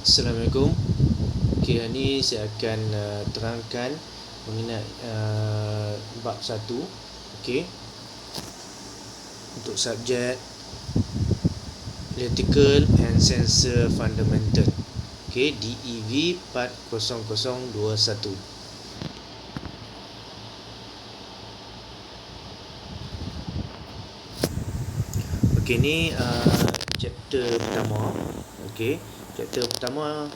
Assalamualaikum. Okey, hari ni saya akan terangkan mengenai bab 1. Okey. Untuk subjek Electrical and Sensor Fundamental. Okey, DEV part 0021. Okey, ni chapter pertama. Okey, chapter pertama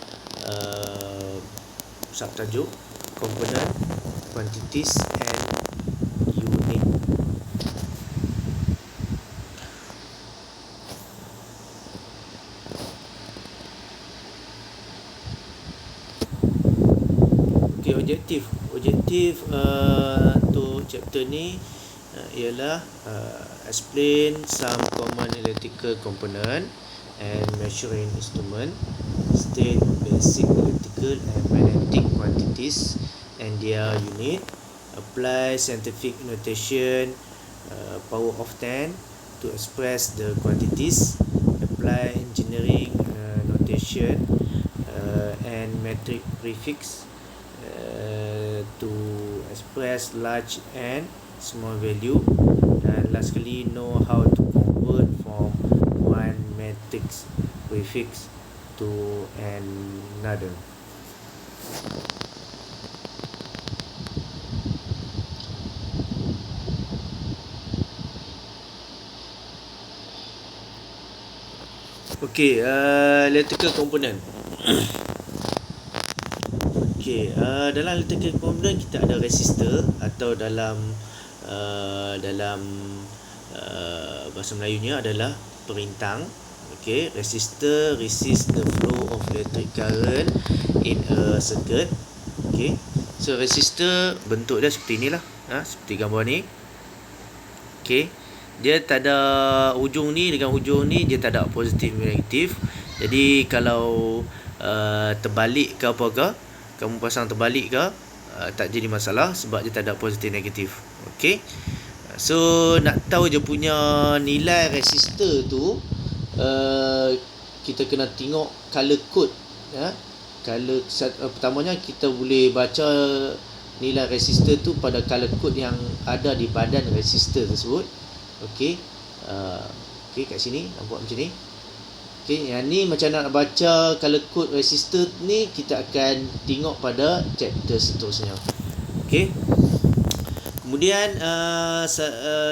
subtajuk Component, Quantities and Unit. Okey, objektif untuk chapter ni ialah explain some common electrical component and measuring instrument, state basic electrical and magnetic quantities and their unit, apply scientific notation, power of 10 to express the quantities, apply engineering notation and metric prefix to express large and small value, dan lastly know how to convert from one matrix prefix to another. Okey, electrical component. Okey, dalam electrical component kita ada resistor, atau dalam bahasa Melayunya adalah perintang. Okey, resistor resist the flow of electric current in a circuit. Okey, so resistor bentuk dia seperti inilah, seperti gambar ni. Okey, dia tak ada hujung ni dengan hujung ni, dia tak ada positif negatif. Jadi kalau terbalik ke apa ke, kamu pasang terbalik ke, tak jadi masalah sebab dia tak ada positif negatif. Okey, so nak tahu je punya nilai resistor tu, kita kena tengok color code. Color pertamanya kita boleh baca nilai resistor tu pada color code yang ada di badan resistor tersebut. Okey, okey, kat sini nampak macam ni. Okey, yang ni macam nak baca color code resistor ni, kita akan tengok pada chapter seterusnya. Okey. Kemudian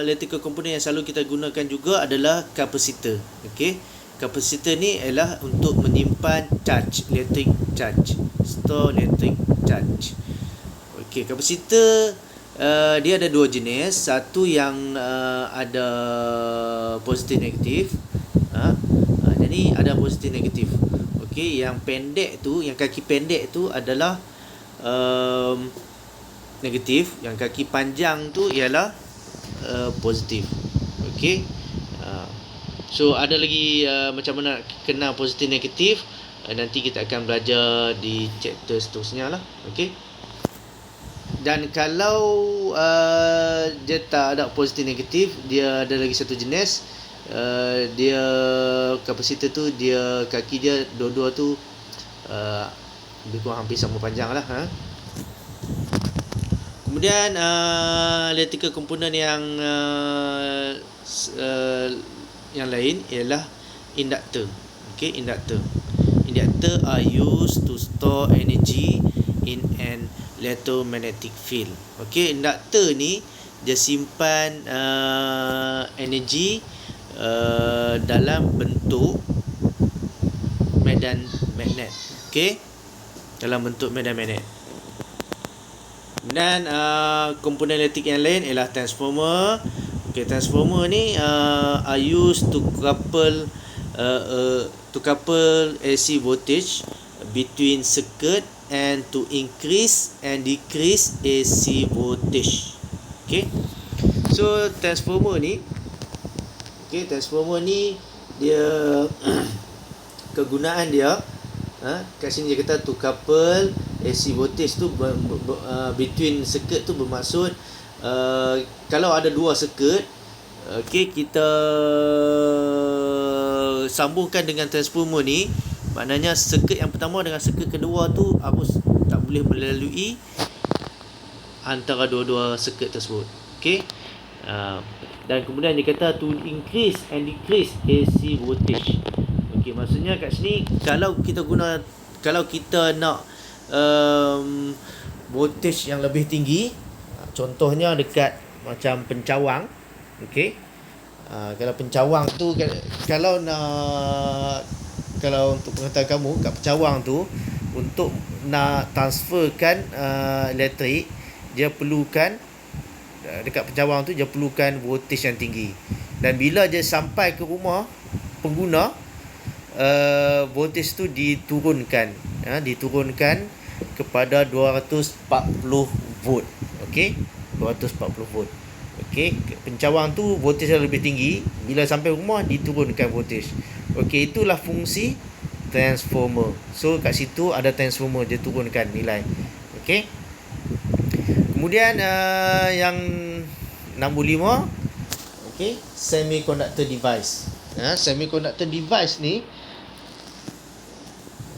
electrical component yang selalu kita gunakan juga adalah kapasitor. Okey. Kapasitor ni ialah untuk menyimpan charge, electric charge, store electric charge. Okey, kapasitor dia ada dua jenis. Satu yang ada positif negatif. Jadi ada positif negatif. Okey, yang pendek tu, yang kaki pendek tu adalah negatif, yang kaki panjang tu ialah positif. Okey. So ada lagi macam mana kenal positif negatif, nanti kita akan belajar di chapter seterusnya lah. Okey. Dan kalau dia tak ada positif negatif, dia ada lagi satu jenis. Dia kapasitor tu, dia kaki dia dua-dua tu lebih kurang hampir sama panjang lah. Kemudian electrical component yang lain ialah inductor. Okey, inductor are used to store energy in an electromagnetic field. Okey, inductor ni dia simpan energi dalam bentuk medan magnet. Okey, dalam bentuk medan magnet. Dan komponen elektrik yang lain ialah transformer. Okey, transformer ni are used to couple AC voltage between circuit and to increase and decrease AC voltage. Okey, so transformer ni, dia kegunaan dia, kat sini dia kata to couple AC voltage tu between circuit tu bermaksud kalau ada dua circuit, kita sambungkan dengan transformer ni, Maknanya circuit yang pertama dengan circuit kedua tu arus tak boleh melalui antara dua-dua circuit tersebut. Okey. Dan kemudian dia kata to increase and decrease AC voltage. Okey, maksudnya kat sini kalau kita nak voltage yang lebih tinggi, contohnya dekat macam pencawang. Okey. Kalau pencawang tu kalau untuk pengetahuan kamu, kat pencawang tu untuk nak transferkan elektrik, dia perlukan dekat pencawang tu dia perlukan voltage yang tinggi. Dan bila dia sampai ke rumah pengguna, voltage tu diturunkan kepada 240 volt. Okey, 240 volt. Okey, pencawang tu voltage lebih tinggi, bila sampai rumah diturunkan voltage. Okey, itulah fungsi transformer. So kat situ ada transformer, dia turunkan nilai. Okey. Kemudian yang nombor 5, okey, semiconductor device. Semiconductor device ni,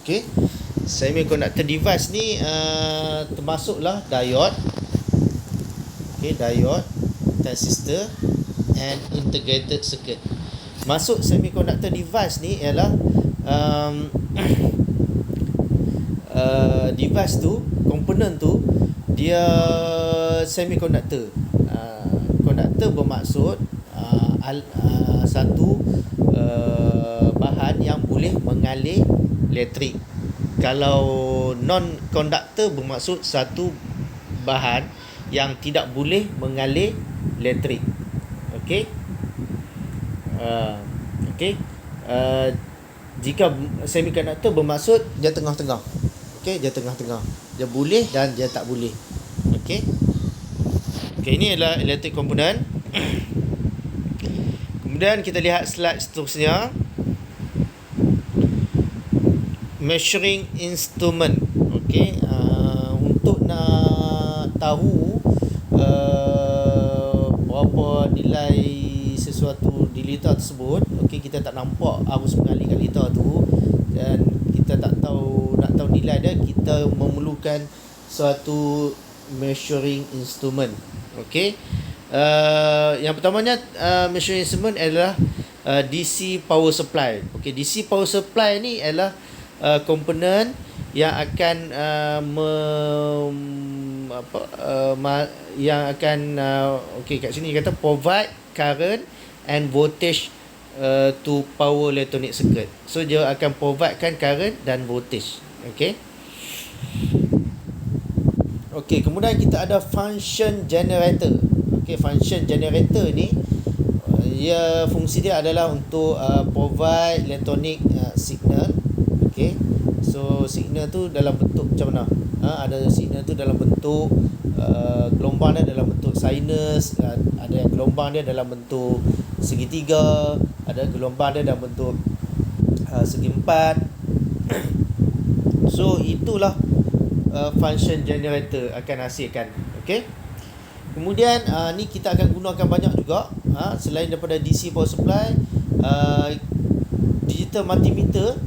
okey, semiconductor device ni termasuklah diode, okey, diode, transistor and integrated circuit. Masuk semiconductor device ni ialah device tu, komponen tu dia semiconductor. Konduktor bermaksud satu bahan yang boleh mengalir elektrik. Kalau non konduktor bermaksud satu bahan yang tidak boleh mengalir elektrik. Okey. Okey. Jika semiconductor bermaksud dia tengah-tengah. Okey, dia tengah-tengah. Dia boleh dan dia tak boleh. Okey. Okey, ini adalah electric component. Kemudian kita lihat slide seterusnya. Measuring instrument. Okey, untuk nak tahu berapa nilai sesuatu di liter tersebut, okey, kita tak nampak arus mengalir kat liter tu dan kita nak tahu nilai dia, kita memerlukan suatu measuring instrument. Okey. Yang pertamanya measuring instrument adalah DC power supply. Okey, DC power supply ni adalah komponen yang akan okey, kat sini kata provide current and voltage to power electronic circuit. So dia akan providekan current dan voltage. Okey. Okey, kemudian kita ada function generator. Okey, function generator ni fungsi dia adalah untuk provide electronic signal. Okey. So signal tu dalam bentuk macam mana? Ada signal tu dalam bentuk gelombang dia dalam bentuk sinus, ada yang gelombang dia dalam bentuk segitiga, ada gelombang dia dalam bentuk segi empat. So itulah function generator akan hasilkan. Okey. Kemudian ni kita akan gunakan banyak juga, selain daripada DC power supply, digital multimeter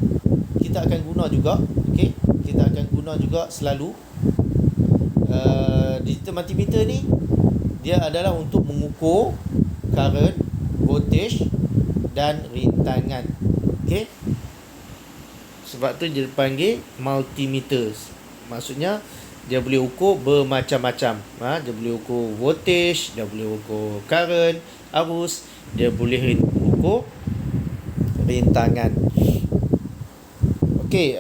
kita akan guna juga. Okey, kita akan guna juga selalu. Digital multimeter ni dia adalah untuk mengukur current, voltage dan rintangan. Okey. Sebab tu dia dipanggil multimeter. Maksudnya dia boleh ukur bermacam-macam. Dia boleh ukur voltage, dia boleh ukur current, arus, dia boleh ukur rintangan. Okey,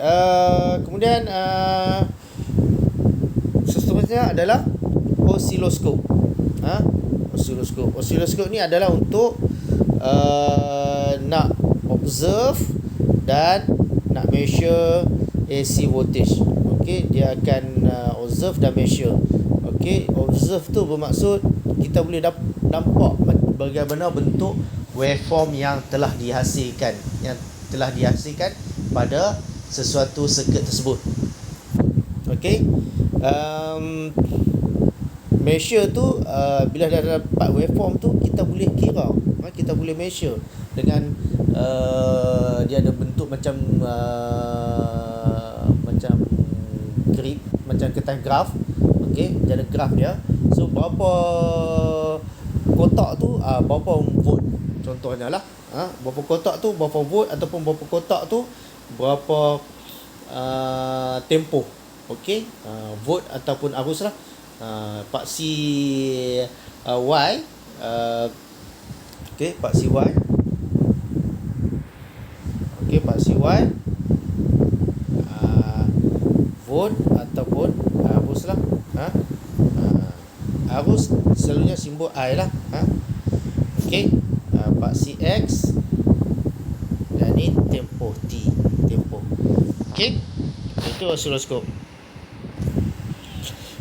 kemudian seterusnya adalah oscilloscope. Oscilloscope ni adalah untuk nak observe dan nak measure AC voltage. Okey, dia akan observe dan measure. Okey, observe tu bermaksud kita boleh nampak bagaimana bentuk waveform yang telah dihasilkan pada sesuatu circuit tersebut. Okey. Measure tu bila dah dapat waveform tu, kita boleh kira, kita boleh measure dengan dia ada bentuk macam macam grid, macam kertas graf. Okey, dia ada graf dia. So berapa kotak tu berapa volt contohnya lah. Berapa kotak tu berapa volt, ataupun berapa kotak tu berapa tempoh. Okey, volt ataupun arus lah. Paksi Y, okey, paksi Y. Okey, paksi Y, volt ataupun arus lah. Arus selalunya simbol I lah. Okey, paksi X, dan ni tempoh T, tempoh. Okey, itu oscilloscope.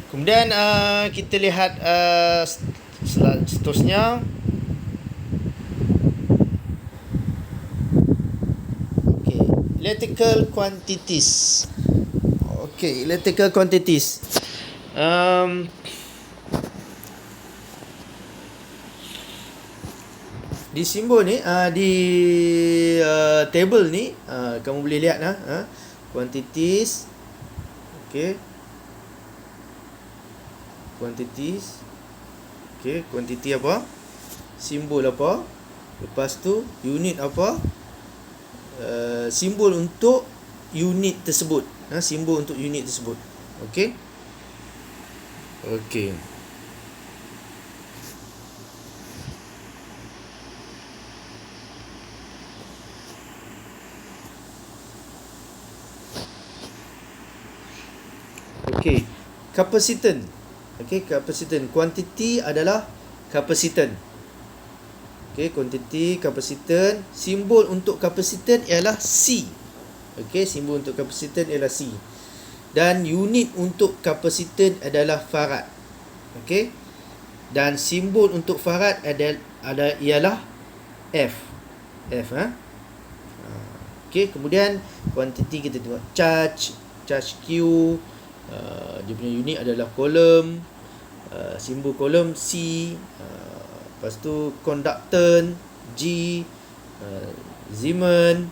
Kemudian kita lihat seterusnya. Okey, electrical quantities. Okey, electrical quantities. Di simbol ni, di table ni, kamu boleh lihat quantities. Okey, quantities. Okey, quantity apa, simbol apa, lepas tu unit apa, simbol untuk unit tersebut, simbol untuk unit tersebut. Okey. Okey. Okey, kapasitan. Okey, kapasitan. Quantity adalah kapasitan. Okey, quantity, kapasitan. Simbol untuk kapasitan ialah C. Okey, simbol untuk kapasitan ialah C. Dan unit untuk kapasitan adalah farad. Okey. Dan simbol untuk farad ialah F. F. Okey, kemudian quantity kita tengok charge Q. Dia punya unit adalah coulomb. Simbol coulomb C. Lepas tu conductance G. Siemens,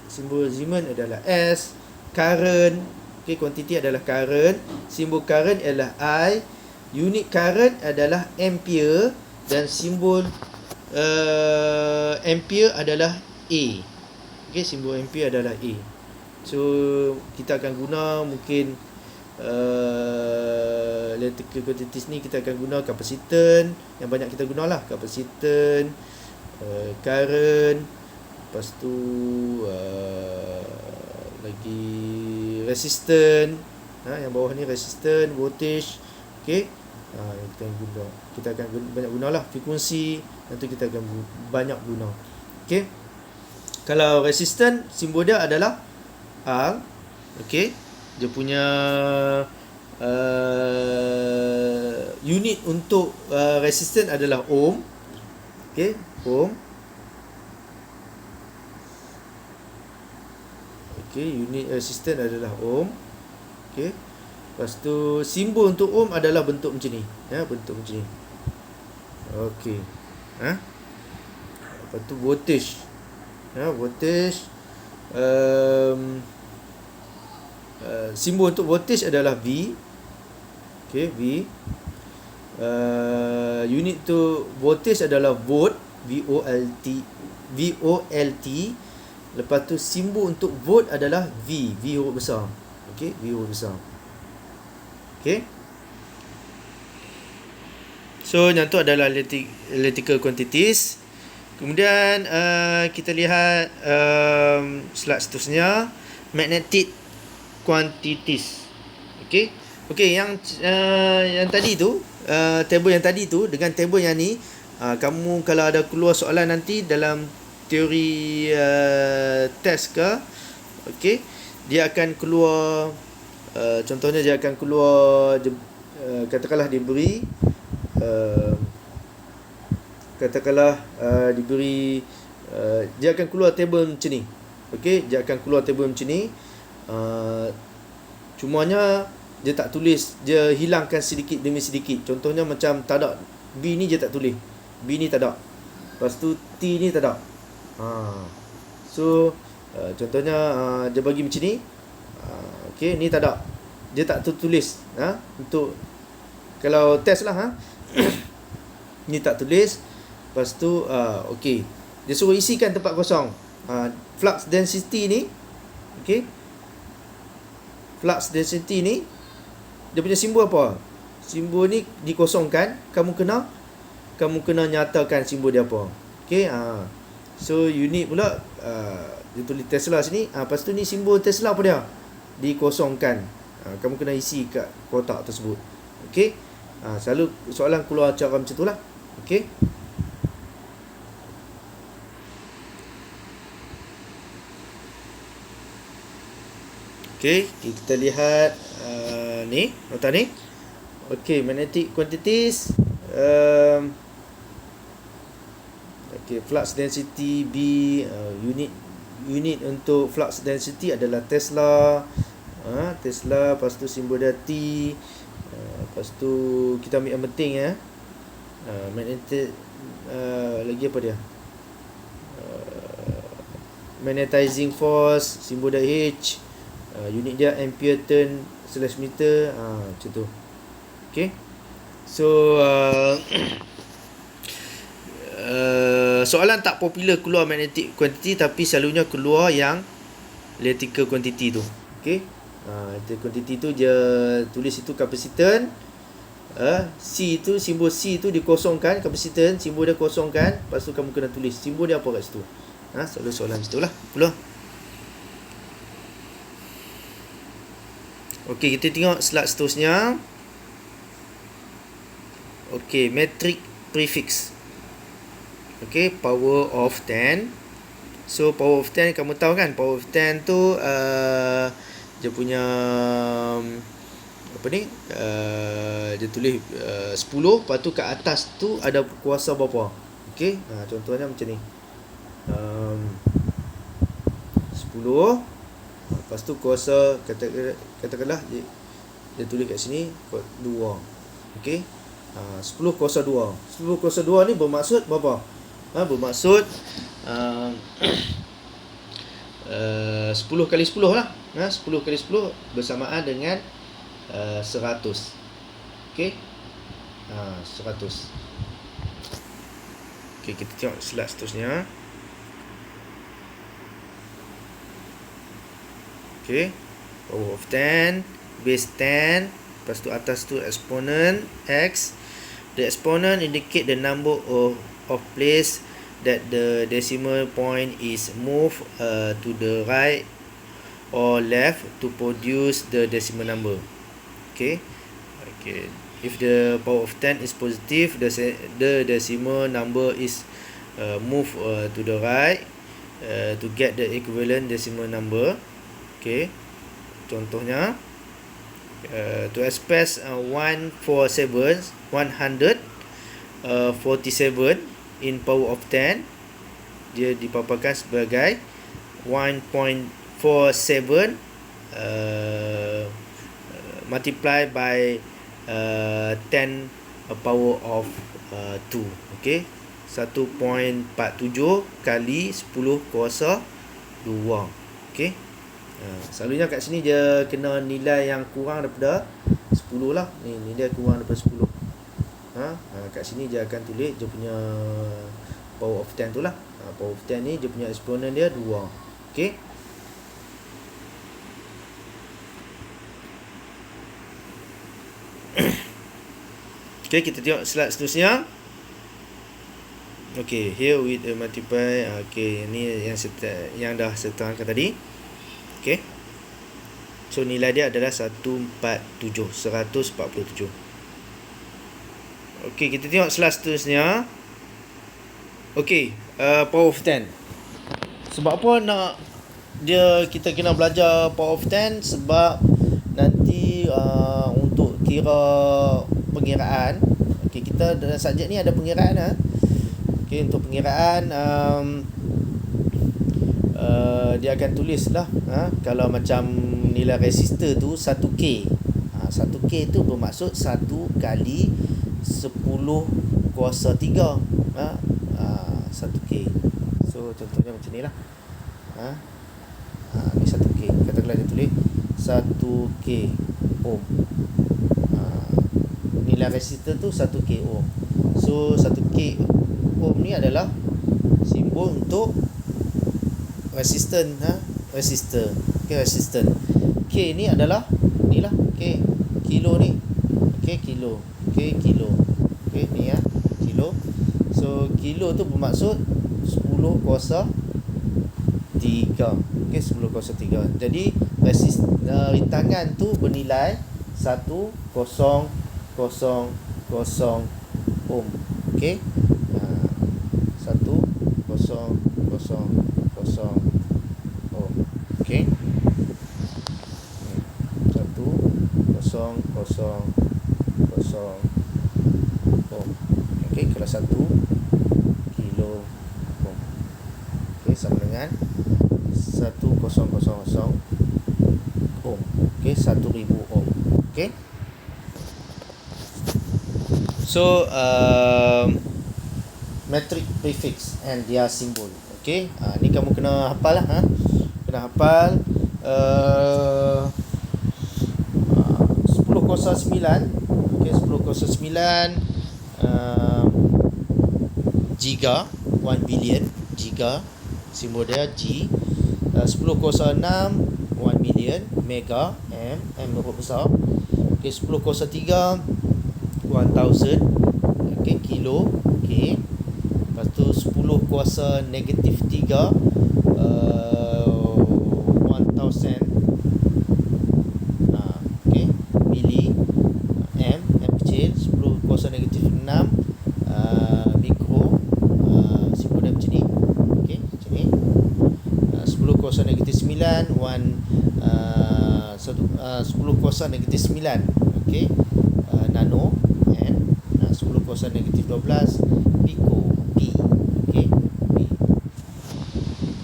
simbol Siemens adalah S. Current, okey, quantity adalah current. Simbol current adalah I. Unit current adalah ampere, dan simbol ampere adalah A. Okey, simbol ampere adalah A. So kita akan guna mungkin electrical quantities ni, kita akan guna kapasitan. Yang banyak kita gunalah kapasitan, current, lepas tu lagi resistant. Yang bawah ni resistant, voltage. Okey, kita akan banyak gunalah. Frekuensi nanti kita akan banyak guna. Okey, kalau resistant, simbol dia adalah R. Okey, dia punya unit untuk resistant adalah ohm. Okey, ohm. Okey, unit resistant adalah ohm. Okey, lepas tu simbol untuk ohm adalah bentuk macam ni, bentuk macam ni. Okey, lepas tu voltage. Voltage, simbol untuk voltage adalah V. Okey, V. Unit tu voltage adalah volt, V-O-L-T. Lepas tu simbol untuk volt adalah V, V huruf besar. Okey, V huruf besar. Okey. So yang tu adalah electrical quantities. Kemudian kita lihat slide seterusnya, magnetic quantities. Okey. Okey, yang tadi tu, table yang tadi tu dengan table yang ni, kamu kalau ada keluar soalan nanti dalam teori test ke, okey, dia akan keluar, contohnya dia akan keluar, katakanlah diberi dia akan keluar table macam ni. Okey, dia akan keluar table macam ni. Cumanya dia tak tulis, dia hilangkan sedikit demi sedikit. Contohnya macam tak ada B ni, dia tak tulis. B ni tak ada. Lepas tu T ni tak ada. So contohnya dia bagi macam ni. Okey, ni tak ada. Dia tak tertulis untuk kalau test lah ni tak tulis. Lepas tu okey, dia suruh isikan tempat kosong. Flux density ni, okey, flux density ni dia punya simbol apa? Simbol ni dikosongkan. Kamu kena nyatakan simbol dia apa. Okey, so unit pula dia tulis Tesla sini. Lepas tu ni simbol Tesla apa dia? Dikosongkan. Kamu kena isi kat kotak tersebut. Okey. Selalu soalan keluar cara macam tu lah. Okey. Okey, kita lihat ni, nota ni. Okey, magnetic quantities. Okey, flux density B, unit untuk flux density adalah Tesla. Tesla, lepas tu simbol dia T. Lepas tu kita ambil yang penting magnetic lagi apa dia? Magnetizing force, simbol dia H. Unit dia ampere turn / meter. Macam tu. Okay. So soalan tak popular keluar magnetic quantity, tapi selalunya keluar yang electrical quantity tu. Okay. Electrical quantity tu dia tulis itu kapasitan. C tu, simbol C tu dikosongkan, kapasitan, simbol dia kosongkan. Lepas tu kamu kena tulis simbol dia apa kat situ. Selalu soalan macam tu lah. Keluar. Okey, kita tengok slide seterusnya. Okey, metric prefix. Okey, power of 10. So power of 10 kamu tahu kan, power of 10 tu dia punya apa ni? Dia tulis 10, lepas tu kat atas tu ada kuasa berapa. Okey, contohnya macam ni. 10, lepas tu kuasa katakanlah dia tulis kat sini 2. Okey. 10 kuasa 2. 10 kuasa 2 ni bermaksud berapa? Bermaksud 10 kali 10 lah. 10 kali 10 bersamaan dengan 100. Okey. 100. Okey, kita tengok slide seterusnya. Okey. Power of 10, base 10, lepas tu atas tu exponent x. The exponent indicate the number of place that the decimal point is moved to the right or left to produce the decimal number. Okay. If the power of 10 is positive, the decimal number is moved to the right to get the equivalent decimal number. Okay. Contohnya, to express 147 in power of 10, dia dipaparkan sebagai 1.47 multiply by 10 power of 2. Okay, 1.47 kali 10 kuasa 2. Okay. Selalunya kat sini dia kena nilai yang kurang daripada 10 lah. Ni dia kurang daripada 10. Kat sini dia akan tulis dia punya power of 10 tu lah. Power of 10 ni dia punya exponent dia 2. Okay. Okay, kita tengok slide seterusnya. Okay, here with a multiply. Okay, ni yang dah saya terangkan tadi. Okay. So nilai dia adalah 147. Okay, kita tengok slide seterusnya. Okay, power of 10. Sebab apa nak kita kena belajar power of 10? Sebab nanti untuk kira pengiraan. Okay, kita dalam subjek ni ada pengiraan. Okay, untuk pengiraan dia akan tulis lah kalau macam nilai resistor tu 1K. 1K tu bermaksud 1 kali 10 kuasa 3. 1K. So contohnya macam ni lah. Ni 1K. Katakanlah dia tulis 1K ohm. Nilai resistor tu 1K ohm. So 1K ohm ni adalah simbol untuk resistor. Resistor. K ni adalah ni lah, K kilo ni. Kilo. Kilo. Ni kilo. So kilo tu bermaksud 10 kuasa 3. 10 kuasa 3. Jadi rintangan tu bernilai 1000 ohm. 1000 ohm. 1000 ohm. Kalau 1 kilo ohm. Sama dengan 1000 ohm. 1000 ohm. So metric prefix and their symbol. Ni kamu kena hafal lah. Kena hafal 10 kuasa 9. 10 kuasa 9 giga, 1 billion giga, simbol dia G. 10 kuasa 6 1 million mega, M berapa besar. 10 kuasa 3 1000 kilo. Lepas tu 10 kuasa negatif 3 1000 mili. M kecil. 10 kuasa negatif 6 mikro, simbol dia macam ni. Macam ni. 10 kuasa negatif 9 10 kuasa negatif 9 nano. N 10 kuasa negatif 12 pico, P.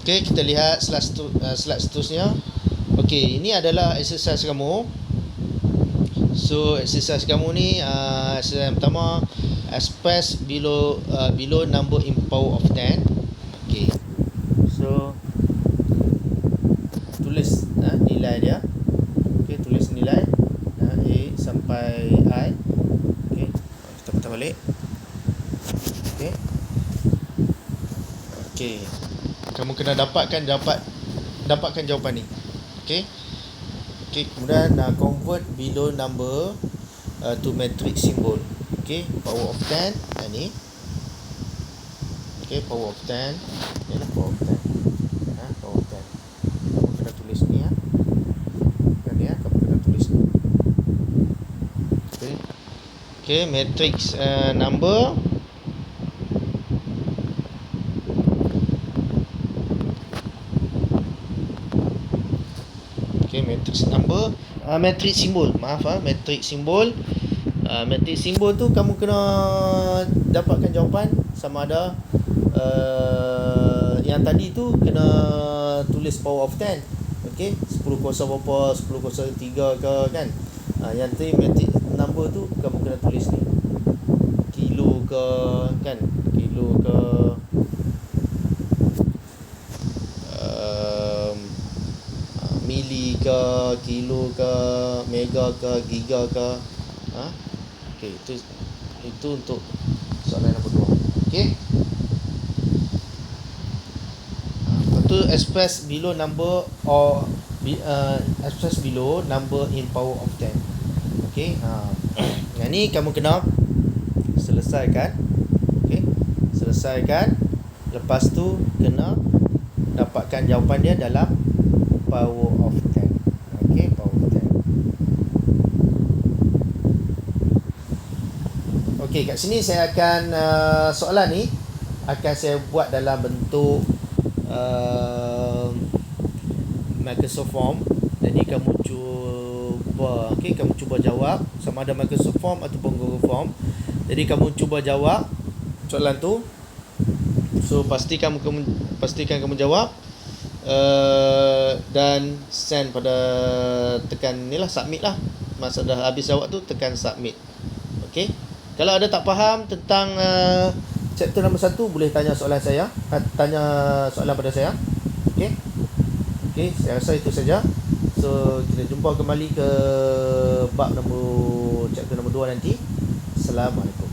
Kita lihat slide seterusnya. Ini adalah exercise kamu. So exercise kamu ni exercise yang pertama, express below number in power of 10. So tulis nilai dia. Tulis nilai A sampai I. Kita putar balik. Kamu kena dapatkan jawapan ni. Kemudian convert below number to metric symbol. Power of 10 ni. Power of 10. Ni lah power of 10. Power of 10. Kamu kena tulis ni kamu kena tulis ni. Matrix number. Matrix number. Matrix symbol. Matrix symbol. Matrix symbol tu kamu kena dapatkan jawapan sama ada yang tadi tu kena tulis power of 10. 10 kuasa berapa, 10 kuasa 3 ke kan. Yang tadi matrix number tu kamu kena tulis ni. Kilo ke kan, kilo ke mili ke, kilo ke, mega ke, giga ke. Itu untuk soalan nombor 2. Lepas tu express below number or express below number in power of 10. Yang ni kamu kena selesaikan. Selesaikan. Lepas tu kena dapatkan jawapan dia dalam power of 10. Power of 10. Kat sini saya akan soalan ni akan saya buat dalam bentuk Microsoft Form. Jadi kamu cuba jawab sama ada Microsoft Form ataupun Google Form. Jadi kamu cuba jawab soalan tu. So pastikan kamu jawab. Dan send pada tekan ni lah, submit lah. Masa dah habis jawab tu tekan submit. Kalau ada tak faham tentang chapter nombor 1 boleh tanya soalan pada saya. Okey, saya rasa itu saja. So kita jumpa kembali ke bab nombor chapter nombor 2 nanti. Assalamualaikum.